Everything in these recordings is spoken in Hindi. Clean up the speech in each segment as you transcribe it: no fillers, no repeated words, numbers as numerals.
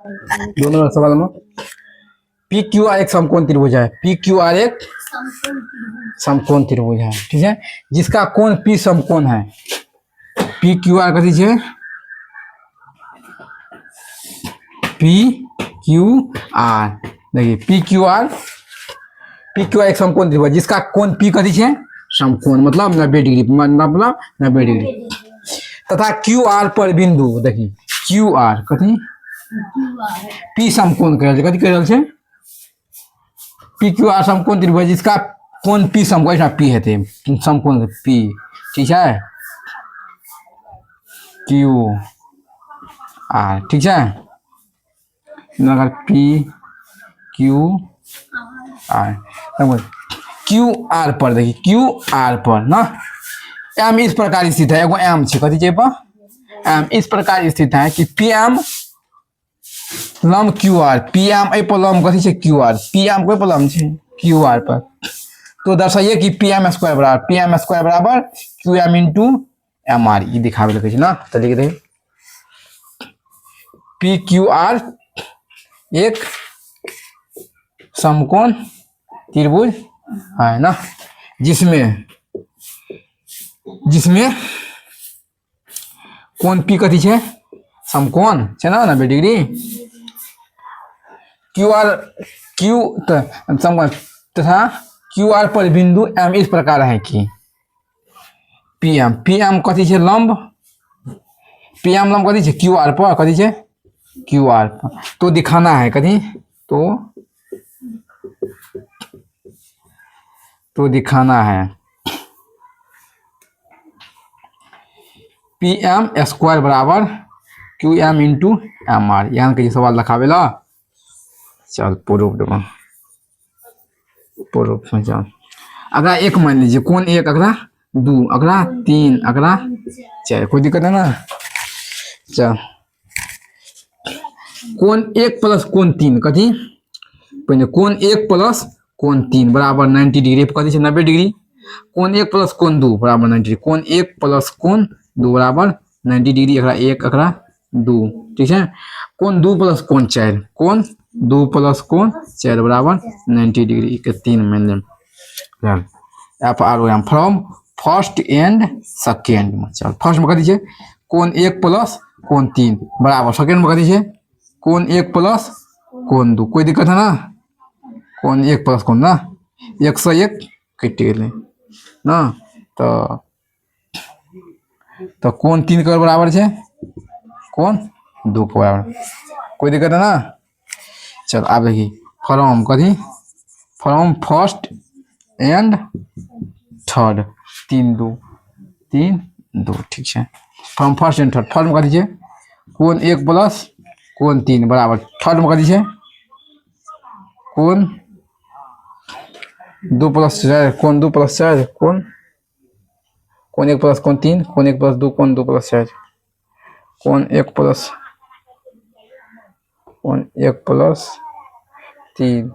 दोनों सवाल में पी क्यू आर एक समकोण त्रिभुज है। पी क्यू आर एक समकोण त्रिभुज है, ठीक है, जिसका कोण पी समकोण है। पी क्यू आर कथी है? पी क्यू आर, देखिए पी क्यू आर एक समकोण त्रिभुज जिसका कोण पी कथी है? समकोण, मतलब 90 डिग्री, मतलब 90 डिग्री। तथा क्यू आर पर बिंदु, देखिए क्यू आर कथी? पी समकोण कथी कह रहल छै? पी क्यू आर समकोण त्रिभुज जिसका कोण पी समकोण पी हेतै, समकोण पी, ठीक है, क्यू आर, ठीक है, अगर P Q R, Q R पर, देखिए क्यू आर पर ना एम इस प्रकार स्थित है, एगो एम छै, कथी छै पर? एम इस प्रकार स्थित है कि पी एम लंब q r, p m a पर लंब कथी छै? क्यू आर, पी एम कोई पर लंब छै? क्यू आर पर। तो दर्शाइए कि पी एम स्क्वायर बराबर q m into m r, ये दिखावे लगे ना, तो लिख दे पी क्यू आर एक समकोण त्रिभुज है ना, जिसमें कोण पी कथी है? समकोण है ना, 90 डिग्री। क्यू आर समकोण तथा क्यू आर पर बिंदु एम इस प्रकार है कि पी एम कथी है? लंब, पी एम लंब कथी है? क्यू आर पर, कथी है? क्यू आर पर। तो दिखाना है कथी? तो दिखाना है पी एम स्क्वायर बराबर q m into m r. यहाँ के सवाल रखावे ला, चल प्रूफ में चल। अगला एक मान लीजिए, कौन एक, अगला दो, अगला तीन, अगला चार, कोई दिक्कत है ना? चल कौन एक प्लस कौन तीन कथी? पहले कौन एक प्लस कौन तीन बराबर 90 डिग्री, कथी है? 90 डिग्री। कौन एक प्लस कौन दो बराबर 90 डिग्री, कौन एक प्लस कौन दो बराबर 90 डिग्री, अगला एक, अगला दो, ठीक है। कौन दो प्लस कौन चार, कौन दो प्लस कौन चार बराबर 90 डिग्री के तीन में f r o m from first and second में। चल फर्स्ट में कथी है? कौन एक प्लस कौन तीन बराबर, सेकेंड में कथी है? कौन एक प्लस कौन दो, कोई दिक्कत है ना? कौन एक प्लस कौन ना, एक से एक कट गए ना, तो कौन तीन के बराबर है? कौन दो के बराबर, कोई दिक्कत है ना? चल आप देखिए फ्रॉम कथी? फ्रॉम फर्स्ट एंड थर्ड, तीन दो, ठीक है। From first and third, first में कथी है? कौन एक प्लस कौन तीन बराबर, थर्ड में कथी है? कौन दो प्लस चार, कौन दो प्लस चार, कौन एक प्लस कौन तीन, कौन एक प्लस दो, कौन दो प्लस चार, कौन एक प्लस तीन,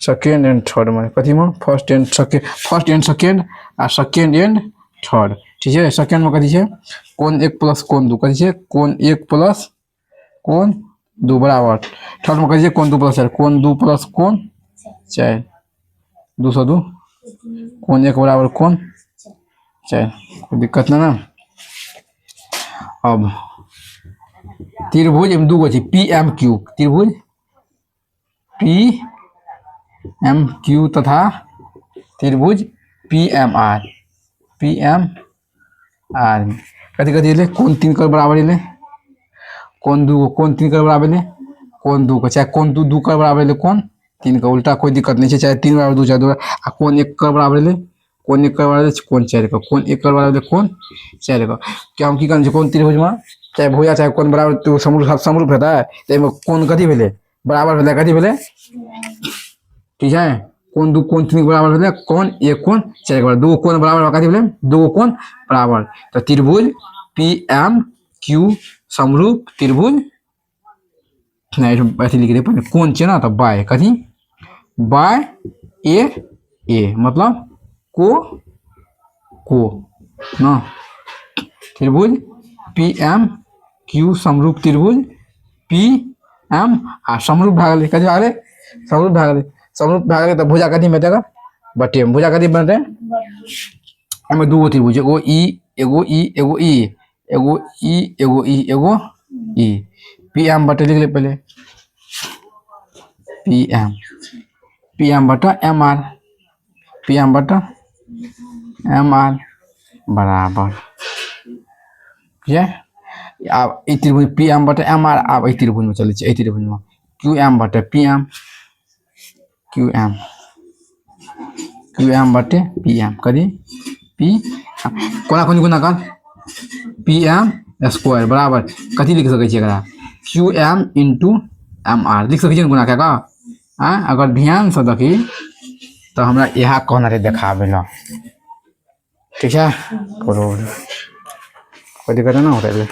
सेकेंड एंड थर्ड में कथी में? फर्स्ट एंड सेकेंड आ सेकेंड एंड थर्ड, ठीक है। सेकेंड में कथी है? कौन एक प्लस कौन दो, कथी है? कौन एक प्लस कौन दो बराबर, थर्ड में कथी है? कौन दो प्लस चार, कौन दो प्लस कौन चार, दो सौ दो, कौन एक बराबर कौन चार, कोई दिक्कत ना? अब त्रिभुज एम दो गो पी एम क्यू, त्रिभुज पी एम क्यू तथा त्रिभुज पी एम आर, कथी कथी कौन तीन कर बराबर ले, कौन दो कौन तीन कर बराबर ले, कौन दो का चाहे कौन दो कर बराबर ले, कौन तीन का उल्टा, कोई दिक्कत नहीं है, चाहे तीन बराबर दो चाहे दो, कौन एक कर बराबर ले, कौन एक कर बराबर कौन चार का, कौन एक कर बराबर कौन चार का। क्या हम की कर कौन त्रिभुज में चाहे भुजा चाहे कौन बराबर तो समरूप होता है, तो कौन कथी भेले बराबर भेले, कथी भेले, ठीक है। कौन दो कौन तीन बराबर भेले, कौन एक कौन चार के बराबर, दो कौन बराबर कथी भेले, दो कौन बराबर। तो त्रिभुज पी एम क्यू समरूप त्रिभुज, नहीं ऐसे लिख दे कौन चाहिए ना, तो बाय कथी, बाय ए मतलब को ना, त्रिभुज पी एम क्यू समरूप त्रिभुज पी एम आ समरूप भाग ले कथी भाग ले समरूप भाग ले तो भुजा कथी में देगा बटे में भुजा कथी बनते एमे दूगो त्रिभुज एगो ई पी एम बटे लिख ले पहले पी एम बटा एम आर बराबर ये अब ई त्रिभुज पी एम बटे एम आर अब ई त्रिभुज में चले त्रिभुज में क्यू एम बटे पी एम क्यू एम बटे पी एम करी पी कोना कोनी गुना कर पी एम स्क्वायर बराबर कथी लिख सकै छी एकरा q m into m r लिख सकै छी गुना क्या अगर ध्यान से देखी तो हमरा यह कहना रे देखाबे ला ठीक है कोई दिक्कत ना हो रहा है।